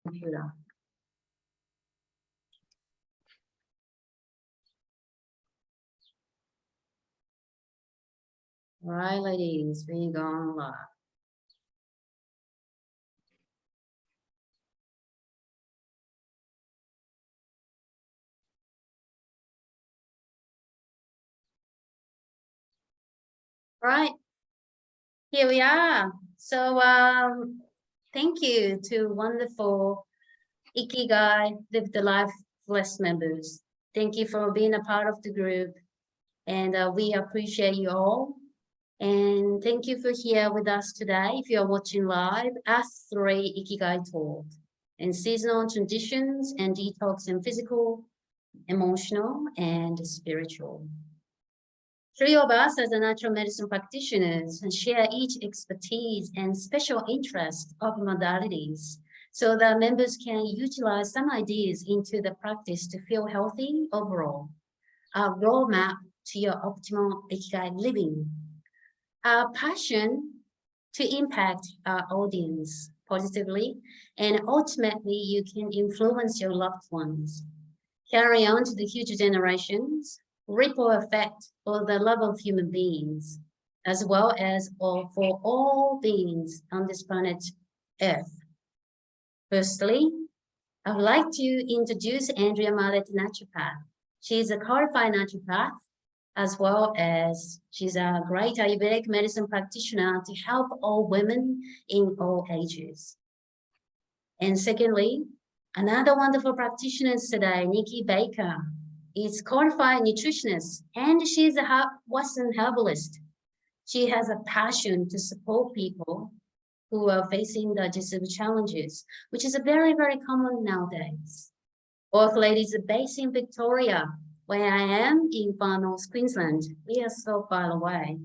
computer. All right, ladies, we're going live. All right, here we are. So thank you to wonderful Ikigai Live the Life Less members. Thank you for being a part of the group, and we appreciate you all. And thank you for here with us today. If you are watching live, Ask 3 Ikigai Talk and seasonal transitions and detox and physical, emotional, and spiritual. 3 of us as a natural medicine practitioners share each expertise and special interest of modalities so that members can utilize some ideas into the practice to feel healthy overall. A roadmap to your optimal Ikigai living. Our passion to impact our audience positively, and ultimately you can influence your loved ones. Carry on to the future generations, ripple effect for the love of human beings, as well as for all beings on this planet Earth. Firstly, I would like to introduce Andrea Mallet, naturopath. She is a qualified naturopath, as well as she's a great Ayurvedic medicine practitioner to help all women in all ages. And secondly, another wonderful practitioner today, Nikkii Baker, is qualified nutritionist, and she's a Western herbalist. She has a passion to support people who are facing digestive challenges, which is very, very common nowadays. Both ladies are based in Victoria, where I am in far north Queensland. We are so far away.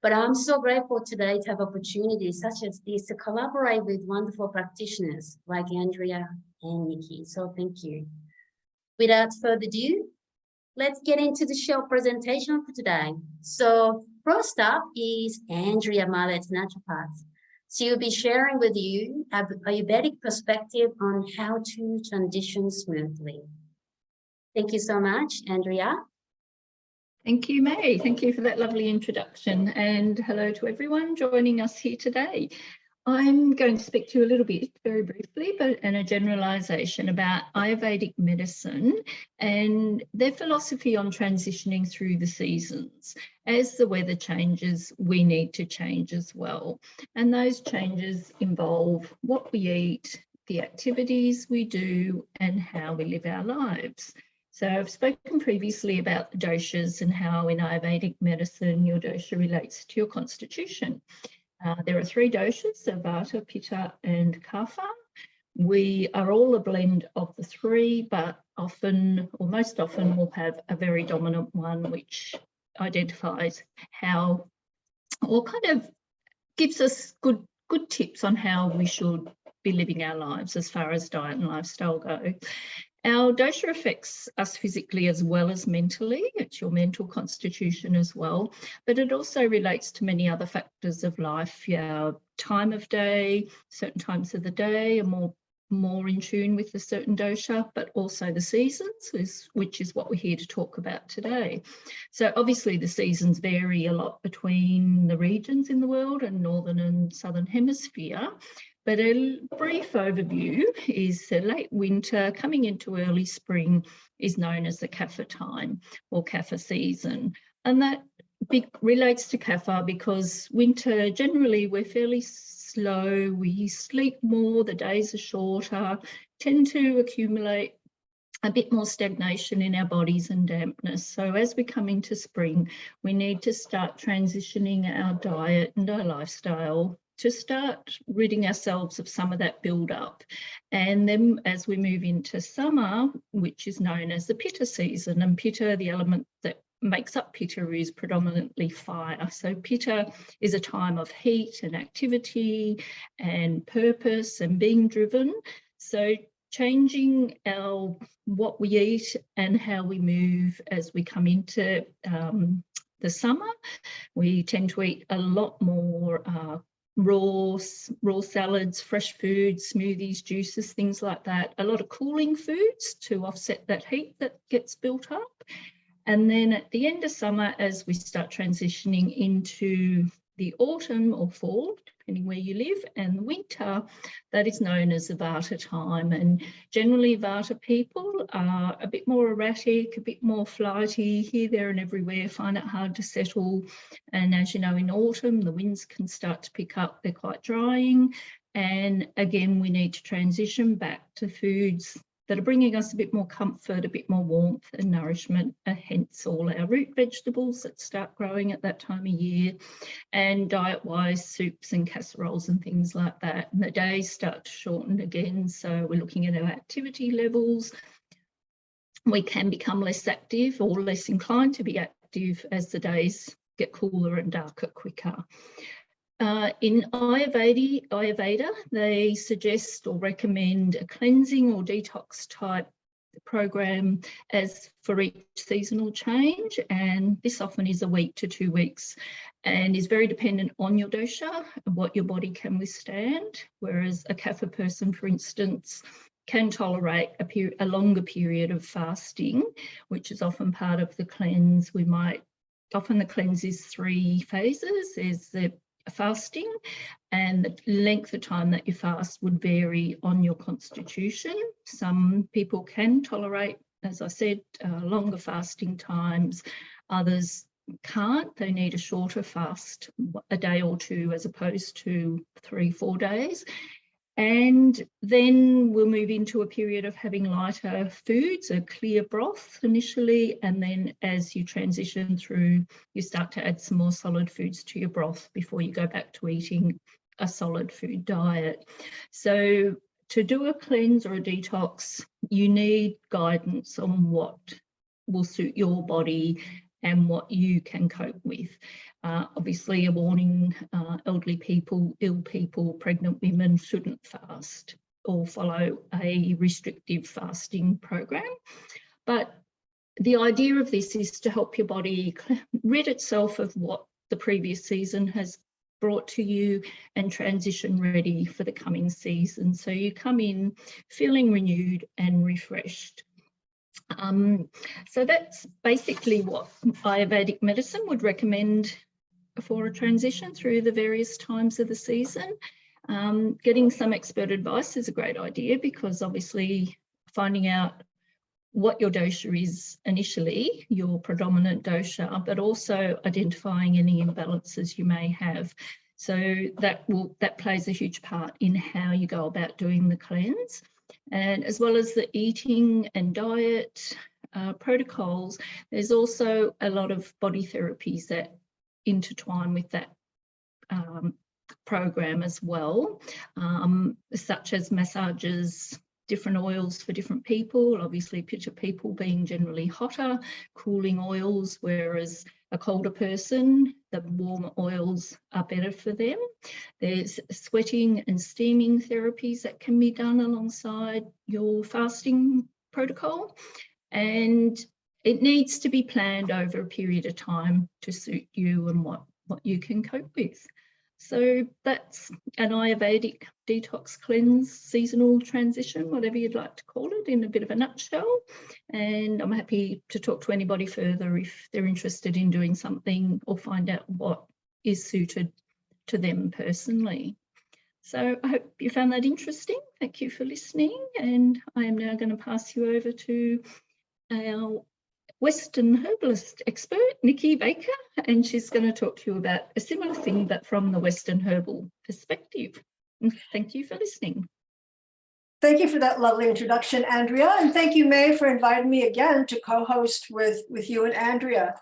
But I'm so grateful today to have opportunities such as this to collaborate with wonderful practitioners like Andrea and Nikkii. So thank you. Without further ado, let's get into the short presentation for today. So first up is Andrea Mallet, naturopath. She will be sharing with you a Ayurvedic perspective on how to transition smoothly. Thank you so much, Andrea. Thank you, May. Thank you for that lovely introduction, and hello to everyone joining us here today. I'm going to speak to you a little bit, very briefly, but in a generalisation about Ayurvedic medicine and their philosophy on transitioning through the seasons. As the weather changes, we need to change as well. And those changes involve what we eat, the activities we do, and how we live our lives. So I've spoken previously about the doshas and how in Ayurvedic medicine your dosha relates to your constitution. There are 3 doshas, so Vata, Pitta and Kapha. We are all a blend of the 3, but often, or most often, we'll have a very dominant one which identifies how, or kind of gives us good tips on how we should be living our lives as far as diet and lifestyle go. Our dosha affects us physically as well as mentally. It's your mental constitution as well, but it also relates to many other factors of life. Our time of day, certain times of the day are more in tune with a certain dosha, but also the seasons, which is what we're here to talk about today. So obviously the seasons vary a lot between the regions in the world and northern and southern hemisphere. But a brief overview is the late winter coming into early spring is known as the Kapha time or Kapha season. And that relates to Kapha because winter, generally we're fairly slow, we sleep more, the days are shorter, tend to accumulate a bit more stagnation in our bodies and dampness. So as we come into spring, we need to start transitioning our diet and our lifestyle to start ridding ourselves of some of that build-up. And then as we move into summer, which is known as the Pitta season, and Pitta, the element that makes up Pitta is predominantly fire. So Pitta is a time of heat and activity and purpose and being driven. So changing what we eat and how we move as we come into the summer, we tend to eat a lot more raw salads, fresh foods, smoothies, juices, things like that. A lot of cooling foods to offset that heat that gets built up. And then at the end of summer, as we start transitioning into the autumn or fall, depending where you live, and winter, that is known as the Vata time. And generally Vata people are a bit more erratic, a bit more flighty, here, there and everywhere, find it hard to settle. And as you know, in autumn, the winds can start to pick up, they're quite drying. And again, we need to transition back to foods that are bringing us a bit more comfort, a bit more warmth and nourishment, hence all our root vegetables that start growing at that time of year, and diet-wise, soups and casseroles and things like that. And the days start to shorten again, so we're looking at our activity levels. We can become less active or less inclined to be active as the days get cooler and darker quicker. In Ayurveda, they suggest or recommend a cleansing or detox type program as for each seasonal change, and this often is a week to 2 weeks and is very dependent on your dosha and what your body can withstand, whereas a Kapha person, for instance, can tolerate a longer period of fasting, which is often part of the cleanse. Often the cleanse is 3 phases. There's the fasting, and the length of time that you fast would vary on your constitution. Some people can tolerate, as I said, longer fasting times. Others can't. They need a shorter fast, a day or 2 as opposed to 3-4 days. And then we'll move into a period of having lighter foods, a clear broth initially, and then as you transition through, you start to add some more solid foods to your broth before you go back to eating a solid food diet. So to do a cleanse or a detox, you need guidance on what will suit your body and what you can cope with. Obviously, a warning, elderly people, ill people, pregnant women shouldn't fast or follow a restrictive fasting program. But the idea of this is to help your body rid itself of what the previous season has brought to you and transition ready for the coming season. So you come in feeling renewed and refreshed. So that's basically what Ayurvedic medicine would recommend for a transition through the various times of the season. Getting some expert advice is a great idea, because obviously finding out what your dosha is initially, your predominant dosha, but also identifying any imbalances you may have. So that plays a huge part in how you go about doing the cleanse. And as well as the eating and diet protocols, there's also a lot of body therapies that intertwine with that program as well, such as massages, different oils for different people. Obviously, Pitta people being generally hotter, cooling oils, whereas a colder person, the warmer oils are better for them. There's sweating and steaming therapies that can be done alongside your fasting protocol, and it needs to be planned over a period of time to suit you and what you can cope with. So that's an Ayurvedic detox cleanse, seasonal transition, whatever you'd like to call it, in a bit of a nutshell. And I'm happy to talk to anybody further if they're interested in doing something or find out what is suited to them personally. So I hope you found that interesting. Thank you for listening. And I am now going to pass you over to our Western herbalist expert, Nikkii Baker, and she's going to talk to you about a similar thing, but from the Western herbal perspective. And thank you for listening. Thank you for that lovely introduction, Andrea, and thank you, May, for inviting me again to co-host with you and Andrea.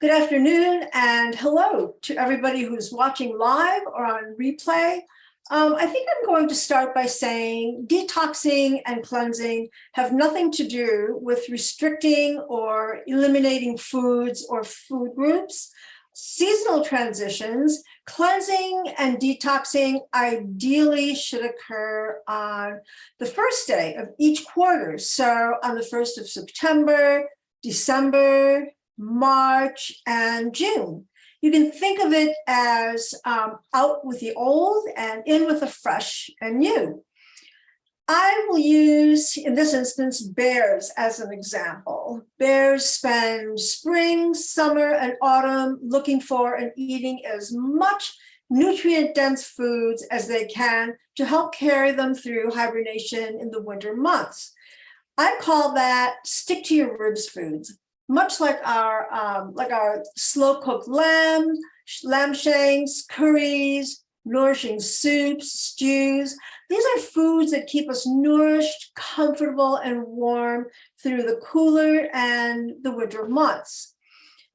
Good afternoon and hello to everybody who's watching live or on replay. I think I'm going to start by saying detoxing and cleansing have nothing to do with restricting or eliminating foods or food groups. Seasonal transitions, cleansing and detoxing ideally should occur on the first day of each quarter. So on the 1st of September, December, March, and June. You can think of it as out with the old and in with the fresh and new. I will use, in this instance, bears as an example. Bears spend spring, summer, and autumn looking for and eating as much nutrient-dense foods as they can to help carry them through hibernation in the winter months. I call that stick to your ribs foods, much like our slow-cooked lamb shanks, curries, nourishing soups, stews. These are foods that keep us nourished, comfortable, and warm through the cooler and the winter months.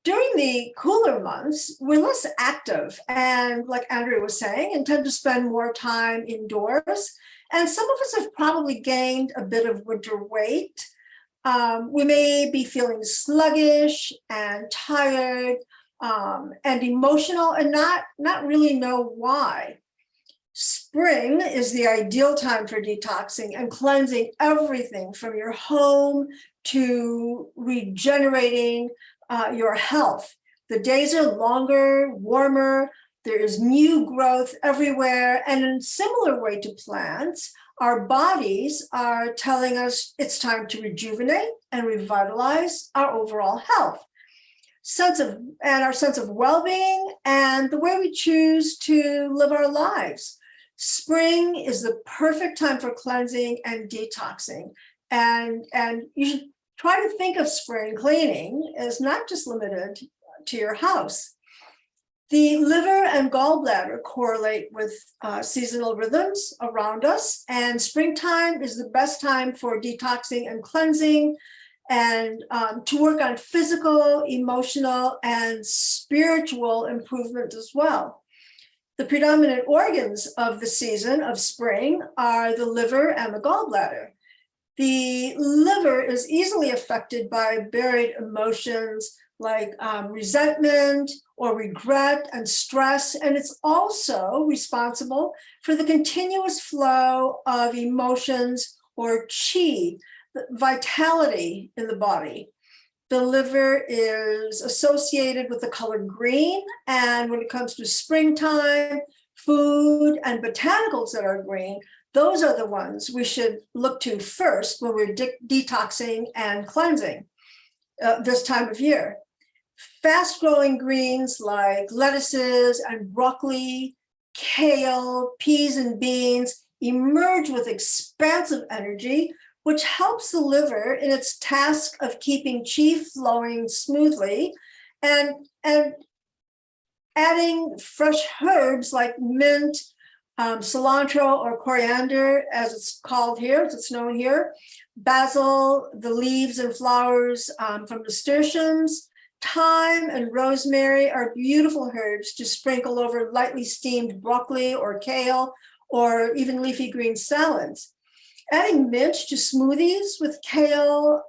During the cooler months, we're less active and, like Andrea was saying, and tend to spend more time indoors. And some of us have probably gained a bit of winter weight. We may be feeling sluggish and tired and emotional and not really know why. Spring is the ideal time for detoxing and cleansing everything from your home to regenerating your health. The days are longer, warmer, there is new growth everywhere, and in a similar way to plants, our bodies are telling us it's time to rejuvenate and revitalize our overall health. Our sense of well-being and the way we choose to live our lives. Spring is the perfect time for cleansing and detoxing. And you should try to think of spring cleaning as not just limited to your house. The liver and gallbladder correlate with seasonal rhythms around us, and springtime is the best time for detoxing and cleansing, and to work on physical, emotional, and spiritual improvement as well. The predominant organs of the season of spring are the liver and the gallbladder. The liver is easily affected by buried emotions like resentment or regret and stress, and it's also responsible for the continuous flow of emotions or qi, vitality in the body. The liver is associated with the color green, and when it comes to springtime, food and botanicals that are green, those are the ones we should look to first when we're detoxing and cleansing this time of year. Fast-growing greens like lettuces and broccoli, kale, peas and beans emerge with expansive energy, which helps the liver in its task of keeping qi flowing smoothly, and adding fresh herbs like mint, cilantro or coriander, as it's called here, as it's known here, basil, the leaves and flowers from nasturtiums, thyme and rosemary are beautiful herbs to sprinkle over lightly steamed broccoli or kale, or even leafy green salads. Adding mint to smoothies with kale,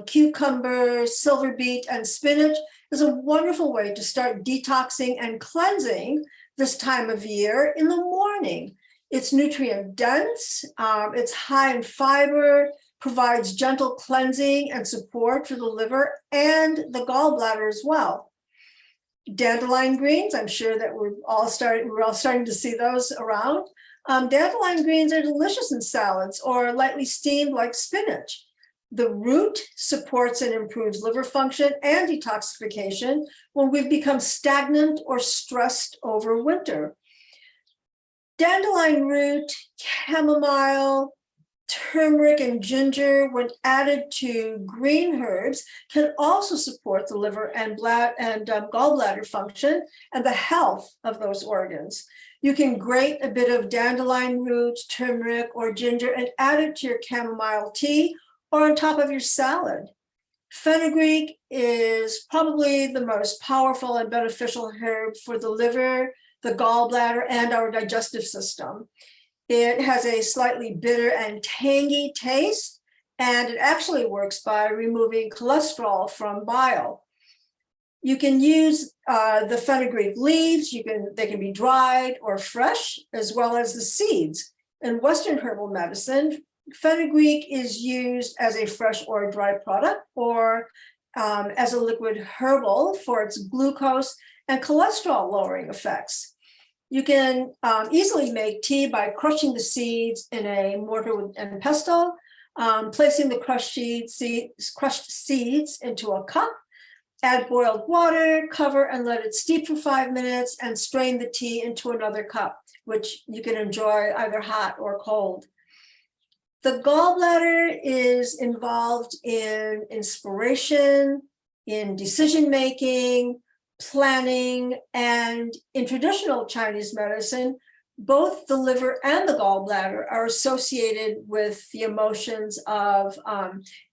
cucumber, silver beet, and spinach is a wonderful way to start detoxing and cleansing this time of year in the morning. It's nutrient dense, it's high in fiber, provides gentle cleansing and support for the liver and the gallbladder as well. Dandelion greens, I'm sure that we're all starting to see those around. Dandelion greens are delicious in salads or lightly steamed like spinach. The root supports and improves liver function and detoxification when we've become stagnant or stressed over winter. Dandelion root, chamomile, turmeric, and ginger, when added to green herbs, can also support the liver and gallbladder function and the health of those organs. You can grate a bit of dandelion root, turmeric, or ginger and add it to your chamomile tea or on top of your salad. Fenugreek is probably the most powerful and beneficial herb for the liver, the gallbladder, and our digestive system. It has a slightly bitter and tangy taste, and it actually works by removing cholesterol from bile. You can use the fenugreek leaves. They can be dried or fresh, as well as the seeds. In Western herbal medicine, fenugreek is used as a fresh or dry product, or as a liquid herbal for its glucose and cholesterol lowering effects. You can easily make tea by crushing the seeds in a mortar and pestle, placing the crushed seeds into a cup, add boiled water, cover and let it steep for 5 minutes, and strain the tea into another cup, which you can enjoy either hot or cold. The gallbladder is involved in inspiration, in decision-making, planning, and in traditional Chinese medicine, both the liver and the gallbladder are associated with the emotions of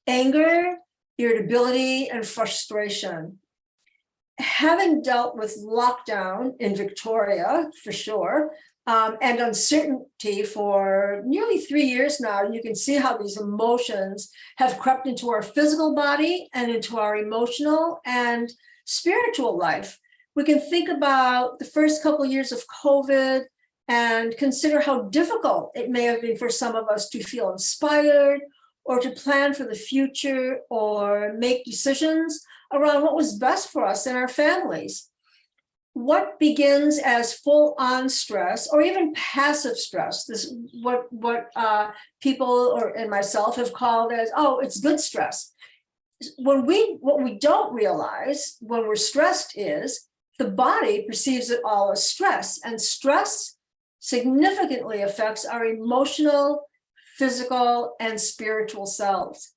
anger, irritability, and frustration. Having dealt with lockdown in Victoria, for sure, and uncertainty for nearly 3 years now, you can see how these emotions have crept into our physical body and into our emotional and spiritual life. We can think about the first couple of years of COVID and consider how difficult it may have been for some of us to feel inspired or to plan for the future or make decisions around what was best for us and our families. What begins as full-on stress or even passive stress, this what people and myself have called as, oh, it's good stress. What we don't realize when we're stressed is the body perceives it all as stress, and stress significantly affects our emotional, physical, and spiritual selves.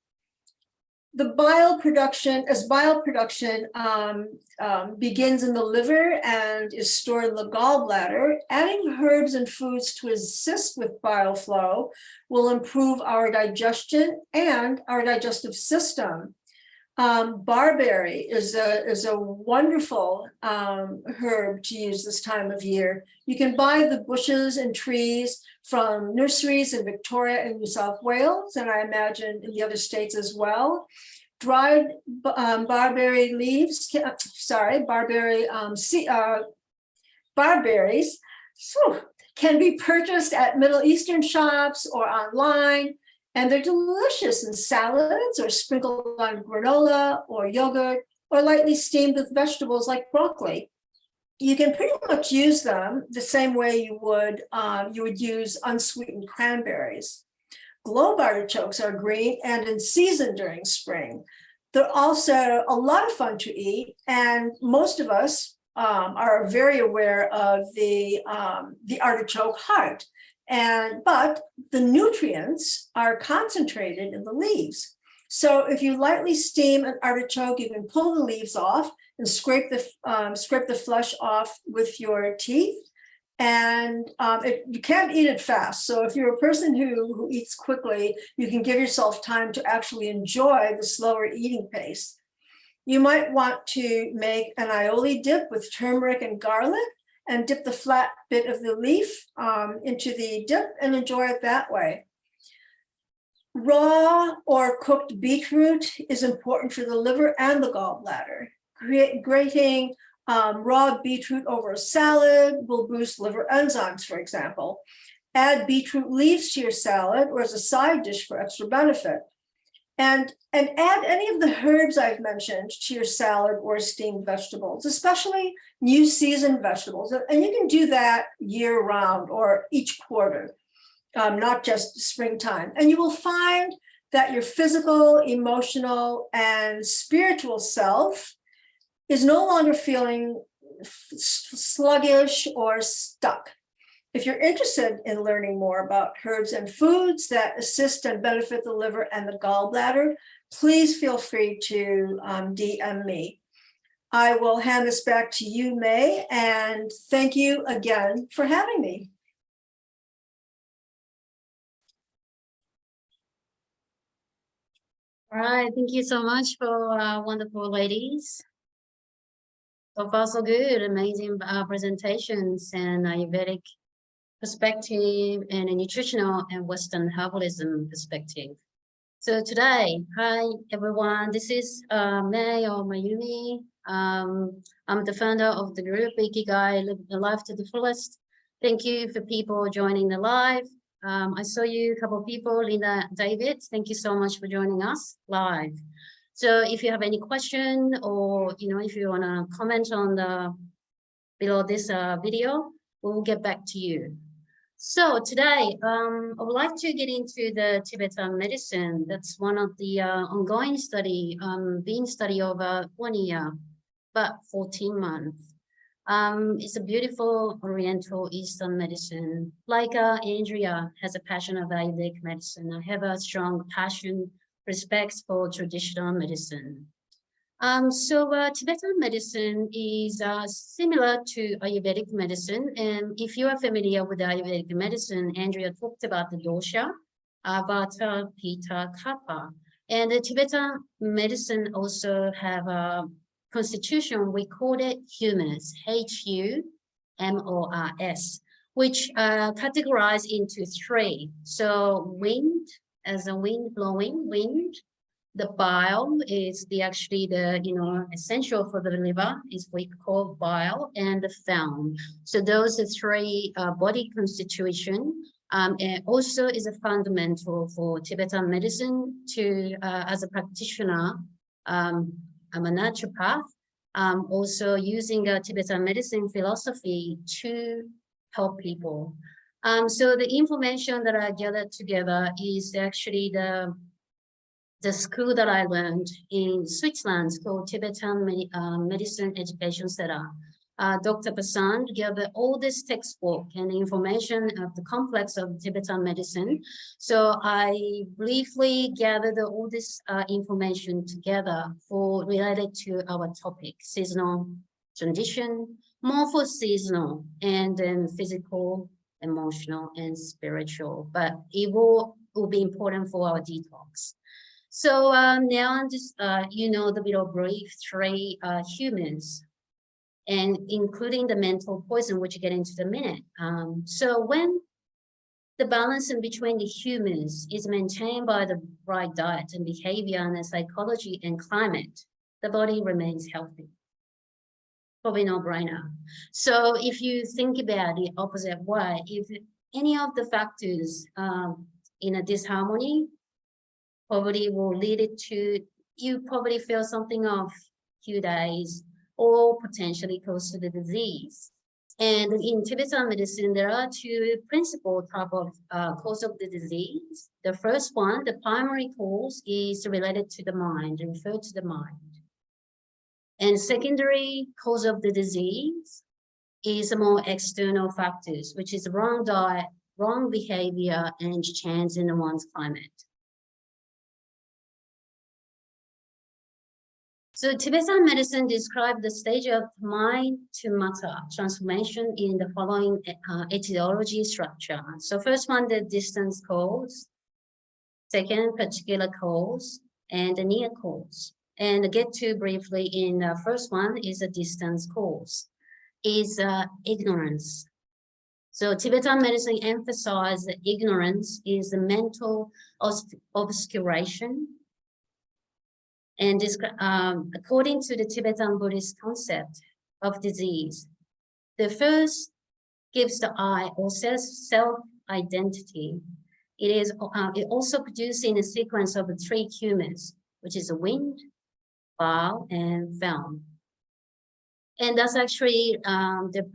The bile production begins in the liver and is stored in the gallbladder, adding herbs and foods to assist with bile flow will improve our digestion and our digestive system. Barberry is a wonderful herb to use this time of year. You can buy the bushes and trees from nurseries in Victoria and New South Wales, and I imagine in the other states as well. Dried barberry leaves, barberries can be purchased at Middle Eastern shops or online. And they're delicious in salads or sprinkled on granola or yogurt or lightly steamed with vegetables like broccoli. You can pretty much use them the same way you would use unsweetened cranberries. Globe artichokes are green and in season during spring. They're also a lot of fun to eat, and most of us are very aware of the artichoke heart. But the nutrients are concentrated in the leaves. So if you lightly steam an artichoke, you can pull the leaves off and scrape the flesh off with your teeth. And you can't eat it fast. So if you're a person who eats quickly, you can give yourself time to actually enjoy the slower eating pace. You might want to make an aioli dip with turmeric and garlic, and dip the flat bit of the leaf into the dip and enjoy it that way. Raw or cooked beetroot is important for the liver and the gallbladder. Grating raw beetroot over a salad will boost liver enzymes, for example. Add beetroot leaves to your salad or as a side dish for extra benefit. And add any of the herbs I've mentioned to your salad or steamed vegetables, especially new season vegetables. And you can do that year round or each quarter, not just springtime. And you will find that your physical, emotional, and spiritual self is no longer feeling sluggish or stuck. If you're interested in learning more about herbs and foods that assist and benefit the liver and the gallbladder, please feel free to DM me. I will hand this back to you, May, and thank you again for having me. All right, thank you so much for wonderful ladies. So far, so good. Amazing presentations and Ayurvedic perspective and a nutritional and Western herbalism perspective. So today, hi everyone, this is May or Mayumi. I'm the founder of the group Ikigai, Live the Life to the Fullest. Thank you for people joining the live. I saw you, a couple of people, Linda, David, thank you so much for joining us live. So if you have any question or, if you want to comment on the below this video. We'll get back to you. So today, I would like to get into the Tibetan medicine. That's one of the ongoing study, being studied over 1 year, but 14 months. It's a beautiful Oriental Eastern medicine. Like Andrea has a passion of Ayurvedic medicine. I have a strong passion, respect for traditional medicine. Tibetan medicine is similar to Ayurvedic medicine. And if you are familiar with Ayurvedic medicine, Andrea talked about the dosha, Vata, Pitta, Kapha. And the Tibetan medicine also have a constitution. We call it humors, H-U-M-O-R-S, which categorize into 3. So wind, as a wind blowing, wind. The bile is actually the essential for the liver, is we call bile, and the phlegm. So those are 3 body constitution. And also is a fundamental for Tibetan medicine to as a practitioner. I'm a naturopath. Also using Tibetan medicine philosophy to help people. So the information that I gathered together is actually the school that I learned in Switzerland called Tibetan Medicine Education Center. Dr. Pasand gave all this textbook and information of the complex of Tibetan medicine. So I briefly gathered all this information together for related to our topic, seasonal transition, more for seasonal, and then physical, emotional, and spiritual. But it will be important for our detox. So now I'm just, the bit of brief 3 humors, and including the mental poison, which I get into in a minute. So when the balance in between the humors is maintained by the right diet and behavior and the psychology and climate, the body remains healthy. Probably no brainer. So if you think about the opposite way, if any of the factors in a disharmony, probably will lead it to, you probably feel something of few days or potentially close to the disease. And in Tibetan medicine, there are 2 principal type of cause of the disease. The first one, the primary cause, is related to the mind, referred to the mind. And secondary cause of the disease is more external factors, which is wrong diet, wrong behavior, and change in one's climate. So Tibetan medicine describes the stage of mind to matter transformation in the following etiology structure. So first one, the distance cause, second, particular cause, and the near cause. And to get to briefly in the first one is a distance cause, is ignorance. So Tibetan medicine emphasizes that ignorance is the mental obscuration. And this, according to the Tibetan Buddhist concept of disease, the first gives the I or self-identity. It also producing a sequence of the 3 humors, which is the wind, bile, and phlegm. And that's actually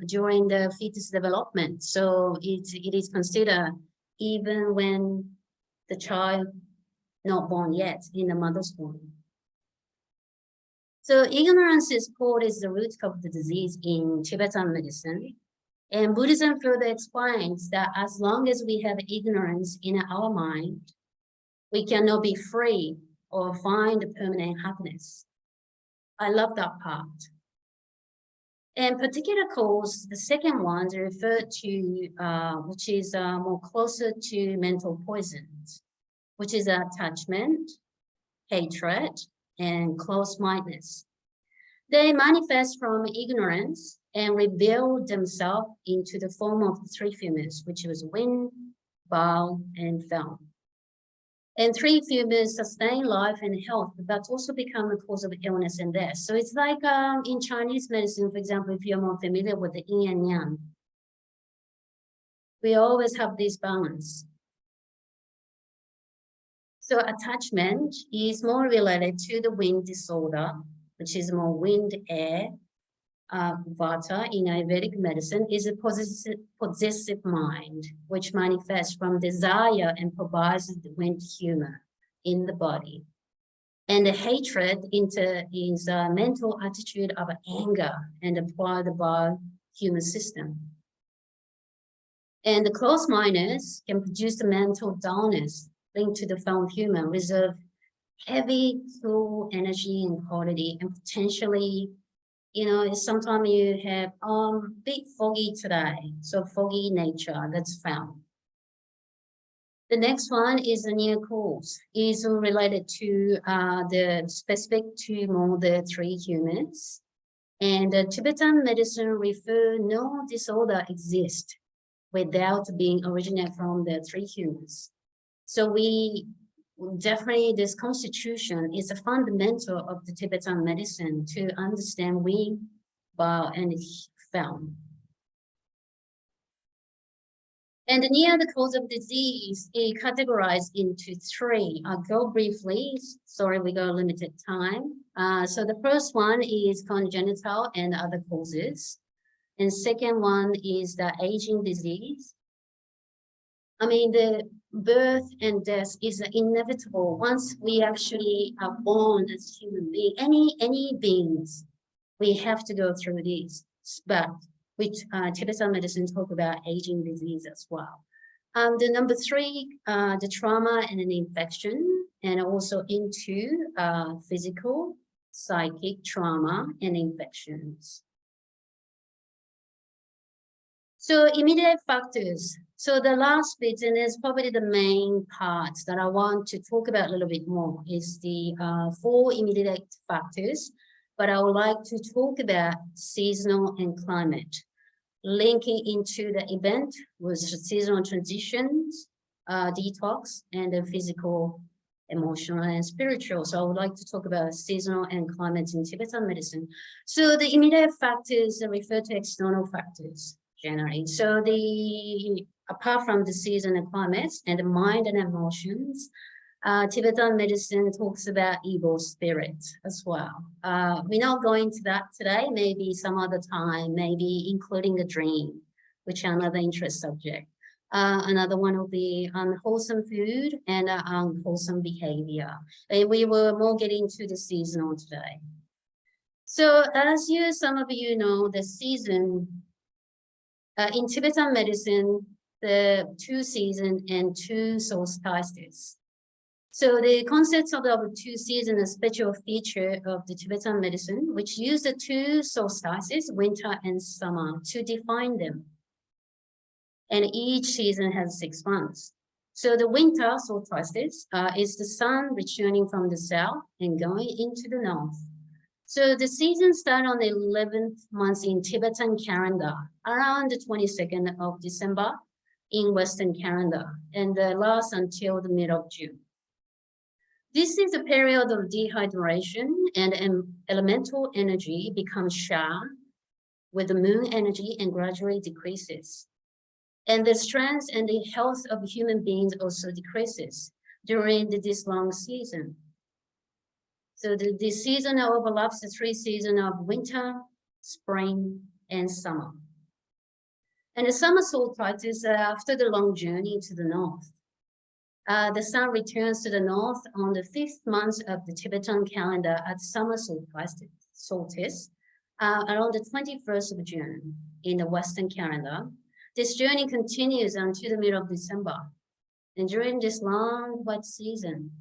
during the fetus development. So it is considered even when the child not born yet in the mother's womb. So ignorance is called as the root of the disease in Tibetan medicine. And Buddhism further explains that as long as we have ignorance in our mind, we cannot be free or find permanent happiness. I love that part. And particular cause, the second one is referred to, which is more closer to mental poisons, which is attachment, hatred, and close-mindedness. They manifest from ignorance and reveal themselves into the form of the 3 humors, which was wind, bile, and phlegm. And 3 humors sustain life and health, but also become a cause of illness and death. So it's like in Chinese medicine, for example, if you're more familiar with the yin and yang, we always have this balance. So attachment is more related to the wind disorder, which is more wind air, Vata in Ayurvedic medicine is a possessive mind, which manifests from desire and provides the wind humor in the body. And the hatred is a mental attitude of anger and applied by human system. And the closed-mindedness can produce the mental dullness linked to the found humor, reserve heavy full energy and quality, and potentially, you know, sometimes you have bit foggy today, so foggy nature that's found. The next one is the near cause, is related to the specific to more the three humors. And Tibetan medicine refer no disorder exists without being originated from the three humors. So we definitely, this constitution is a fundamental of the Tibetan medicine to understand Yin, Bao, and Feng. And near the cause of disease is categorized into three. I'll go briefly. Sorry, we got limited time. So the first one is congenital and other causes. And second one is the aging disease. I mean, the birth and death is inevitable once we actually are born as human beings. Any beings, we have to go through this. But which Tibetan medicine talk about aging disease as well. The number three, the trauma and an infection, and also into physical, psychic trauma and infections. So immediate factors. So the last bit, and it's probably the main part that I want to talk about a little bit more, is the 4 immediate factors. But I would like to talk about seasonal and climate, linking into the event with seasonal transitions, detox, and the physical, emotional, and spiritual. So I would like to talk about seasonal and climate in Tibetan medicine. So the immediate factors refer to external factors generally. So apart from the season and climate and the mind and emotions, Tibetan medicine talks about evil spirits as well. We're not going to that today, maybe some other time, maybe including a dream, which is another interest subject. Another one will be unwholesome food and unwholesome behavior. And we will more get into the seasonal today. So as some of you know, the season, in Tibetan medicine, the 2 seasons and 2 solstices. So the concept of the 2 seasons is a special feature of the Tibetan medicine, which use the 2 solstices, winter and summer, to define them. And each season has 6 months. So the winter solstices is the sun returning from the south and going into the north. So the season starts on the 11th month in Tibetan calendar, around the 22nd of December in Western calendar, and lasts until the middle of June. This is a period of dehydration, and elemental energy becomes sharp with the moon energy and gradually decreases. And the strength and the health of human beings also decreases during this long season. So the season overlaps the 3 seasons of winter, spring, and summer. And the summer solstice is after the long journey to the north. The sun returns to the north on the 5th month of the Tibetan calendar at summer solstice, around the 21st of June in the Western calendar. This journey continues until the middle of December. And during this long wet season,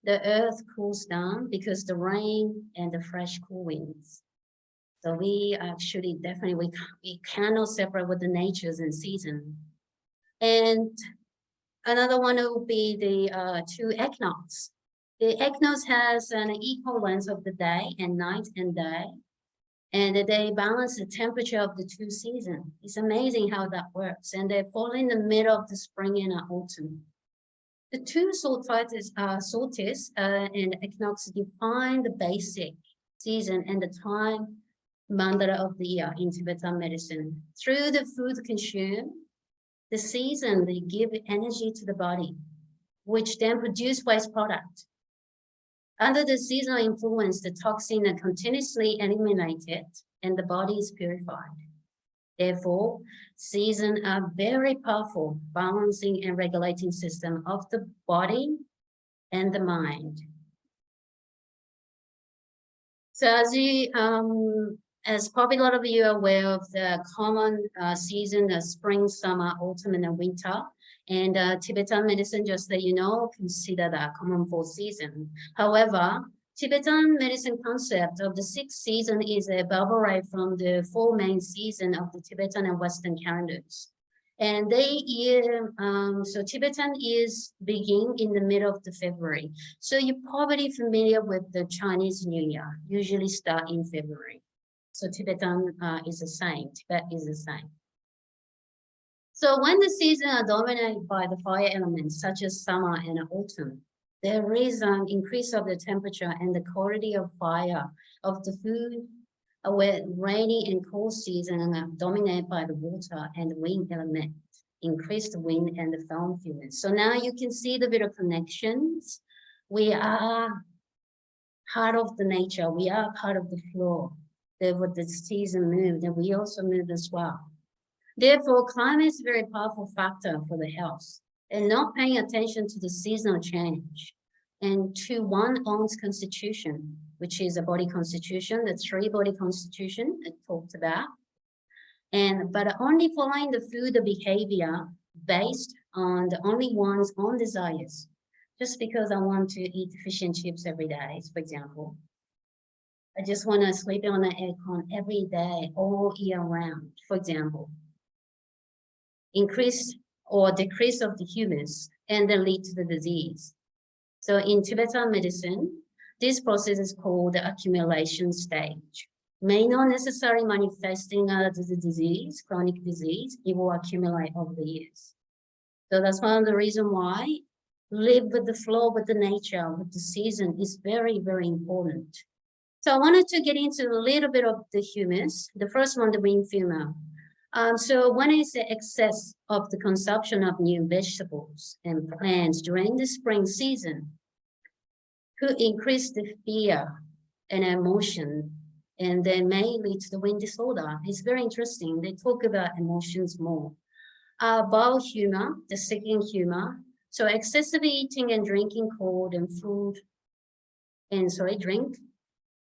the earth cools down because the rain and the fresh cool winds. So we actually definitely, we cannot separate with the natures and season. And another one will be the 2 equinox. The equinox has an equal length of the day and night and day. And they balance the temperature of the 2 seasons. It's amazing how that works. And they fall in the middle of the spring and autumn. The 2 solstices and equinox define the basic season and the time mandala of the year in Tibetan medicine. Through the food consumed, the season, they give energy to the body, which then produce waste product. Under the seasonal influence, the toxin are continuously eliminated and the body is purified. Therefore, seasons are very powerful balancing and regulating system of the body and the mind. So as probably a lot of you are aware of the common season, the spring, summer, autumn, and winter. And Tibetan medicine, just so you know, consider that common 4 season. However, Tibetan medicine concept of the 6th season is elaborated from the 4 main seasons of the Tibetan and Western calendars. And so Tibetan is begin in the middle of the February. So you're probably familiar with the Chinese New Year, usually start in February. So Tibetan is the same, Tibet is the same. So when the seasons are dominated by the fire elements, such as summer and autumn, there is an increase of the temperature and the quality of fire of the food, where rainy and cold season are dominated by the water and the wind element, increased wind and the foam fumes. So now you can see the bit of connections. We are part of the nature. We are part of the flow. With the season moved, and we also move as well. Therefore, climate is a very powerful factor for the health, and not paying attention to the seasonal change and to one's own constitution, which is a body constitution, the 3-body constitution I talked about, but only following the food behavior based on the only one's own desires. Just because I want to eat fish and chips every day, for example. I just want to sleep on the aircon every day, all year round, for example. Increase or decrease of the humus and then lead to the disease. So in Tibetan medicine, this process is called the accumulation stage. May not necessarily manifesting as a disease, chronic disease, it will accumulate over the years. So that's one of the reasons why live with the flow, with the nature, with the season is very, very important. So I wanted to get into a little bit of the humus. The first one, the wind fumer. So when it's the excess of the consumption of new vegetables and plants during the spring season, could increase the fear and emotion, and then may lead to the wind disorder. It's very interesting. They talk about emotions more. Bowel humor, the second humor. So excessive eating and drinking cold and food, drink.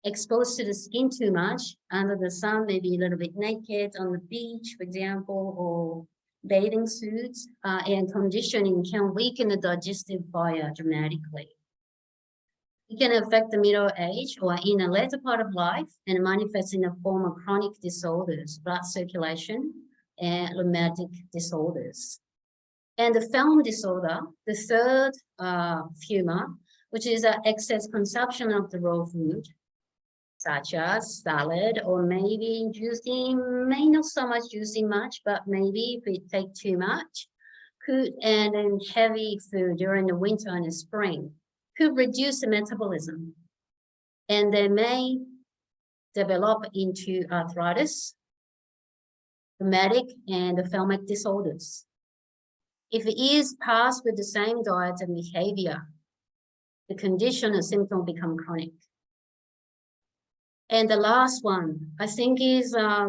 Exposed to the skin too much under the sun, maybe a little bit naked on the beach, for example, or bathing suits, and conditioning can weaken the digestive fire dramatically. It can affect the middle age or in a later part of life and manifest in the form of chronic disorders, blood circulation, and rheumatic disorders. And the foam disorder, the third humor, which is an excess consumption of the raw food, such as salad, or maybe juicing, may not so much juicing much, but maybe if we take too much, and then heavy food during the winter and the spring, could reduce the metabolism. And they may develop into arthritis, rheumatic, and the ophthalmic disorders. If it is passed with the same diet and behavior, the condition or symptom become chronic. And the last one, I think is, I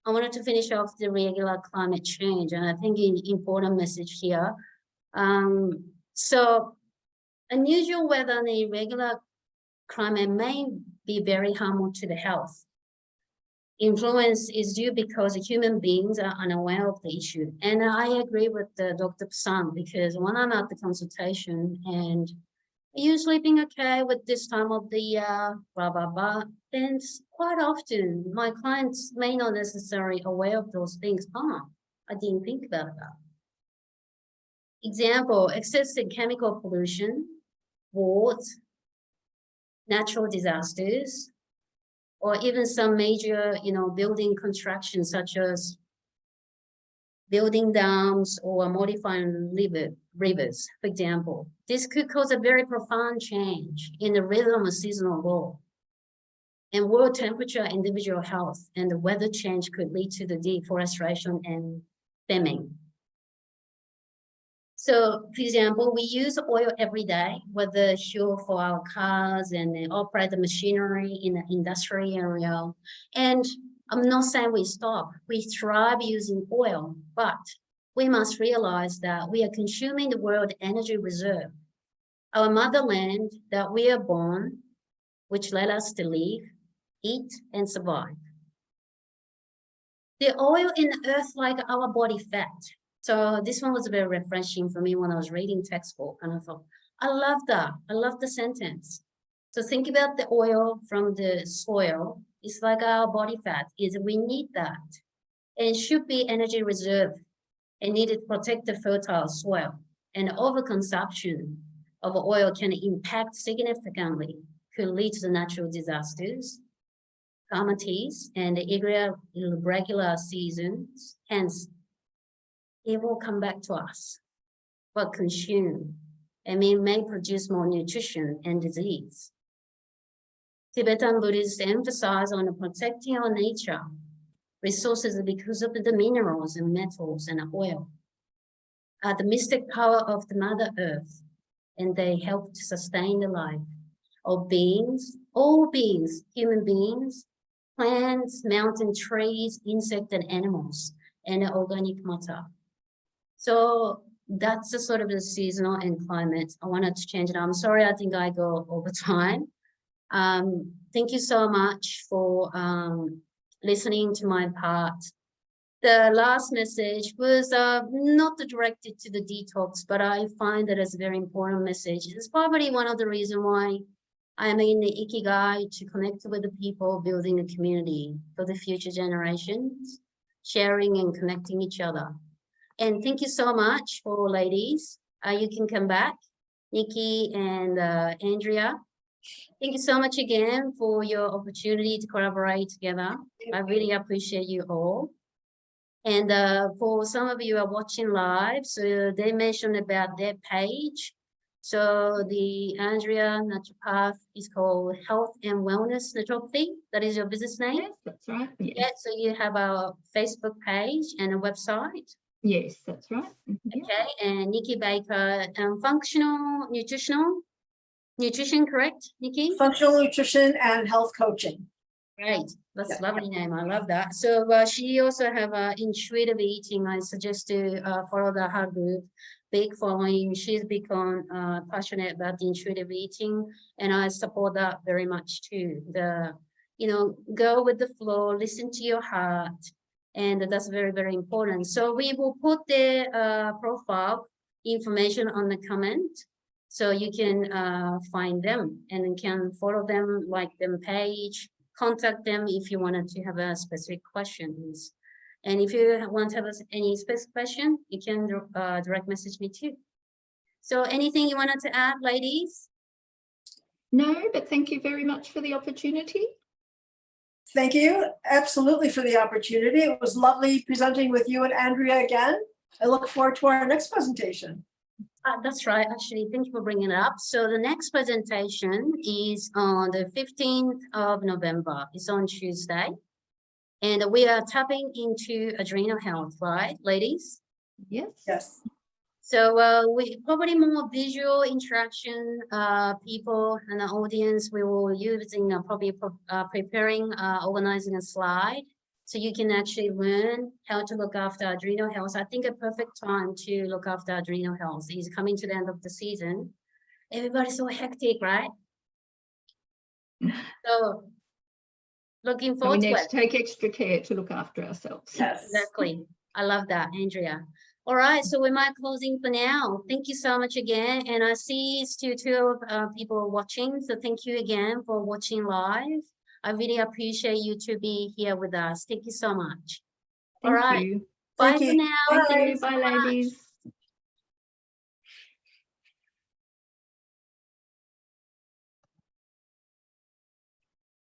wanted to finish off the regular climate change, and I think an important message here. So unusual weather and irregular climate may be very harmful to the health. Influence is due because human beings are unaware of the issue. And I agree with Dr. Psan, because when I'm at the consultation and are you sleeping okay with this time of the year, blah, blah, blah. And quite often my clients may not necessarily aware of those things. I didn't think about that. Example, excessive chemical pollution, wars, natural disasters, or even some major, building construction, such as building dams or modifying rivers, for example. This could cause a very profound change in the rhythm of seasonal law. And world temperature, individual health, and the weather change could lead to the deforestation and famine. So, for example, we use oil every day, whether fuel for our cars and operate the machinery in the industrial area. And I'm not saying we stop. We thrive using oil, but we must realize that we are consuming the world energy reserve, our motherland that we are born, which led us to live, eat, and survive. The oil in the earth like our body fat. So this one was very refreshing for me when I was reading textbook, and I thought, I love that. I love the sentence. So think about the oil from the soil. It's like our body fat. Is we need that, and it should be energy reserve, and need to protect the fertile soil. And overconsumption of oil can impact significantly, could lead to natural disasters, calamities, and irregular seasons. Hence, it will come back to us, but consume, and may produce more nutrition and disease. Tibetan Buddhists emphasize on protecting our nature resources because of the minerals and metals and oil, the mystic power of the Mother Earth, and they help to sustain the life of beings, all beings, human beings, plants, mountain trees, insects, and animals, and organic matter. So that's the sort of the seasonal and climate. I wanted to change it. I'm sorry, I think I go over time. Thank you so much for listening to my part. The last message was not directed to the detox, but I find that as a very important message. It's probably one of the reasons why I'm in the Ikigai, to connect with the people, building a community for the future generations, sharing and connecting each other. And thank you so much for ladies. You can come back, Nikkii and Andrea. Thank you so much again for your opportunity to collaborate together. I really appreciate you all. And for some of you are watching live, so they mentioned about their page. So the Andrea Naturopath is called Health and Wellness Naturopathy. That is your business name? Yes, that's right. Yes. Yeah, so you have a Facebook page and a website. Yes, that's right. Okay, and Nikkii Baker, functional nutrition, correct, Nikkii? Functional nutrition and health coaching. Great, that's Yeah. a lovely name. I love that. So she also have intuitive eating. I suggest to follow her group. Big following. She's become passionate about the intuitive eating, and I support that very much too. Go with the flow, listen to your heart, and that's very, very important. So we will put the profile information on the comment, so you can find them and can follow them, like them page, contact them if you wanted to have a specific questions. And if you want to have any specific question, you can direct message me too. So anything you wanted to add, ladies? No, but thank you very much for the opportunity. Thank you absolutely for the opportunity. It was lovely presenting with you and Andrea again. I look forward to our next presentation. That's right, actually, thank you for bringing it up. So the next presentation is on the 15th of November. It's on Tuesday. And we are tapping into adrenal health, right, ladies? Yes. Yes. So we probably more visual interaction, people and the audience. We will using probably preparing, organizing a slide, so you can actually learn how to look after adrenal health. I think a perfect time to look after adrenal health is coming to the end of the season. Everybody's so hectic, right? So looking forward We to need it. to take extra care to look after ourselves. Yes. Exactly. I love that, Andrea. All right, so we might closing for now. Thank you so much again. And I see still two people watching. So thank you again for watching live. I really appreciate you to be here with us. Thank you so much. All right. Thank you. Bye Thank for you. now. Thank Thank you. you so Bye, much. ladies.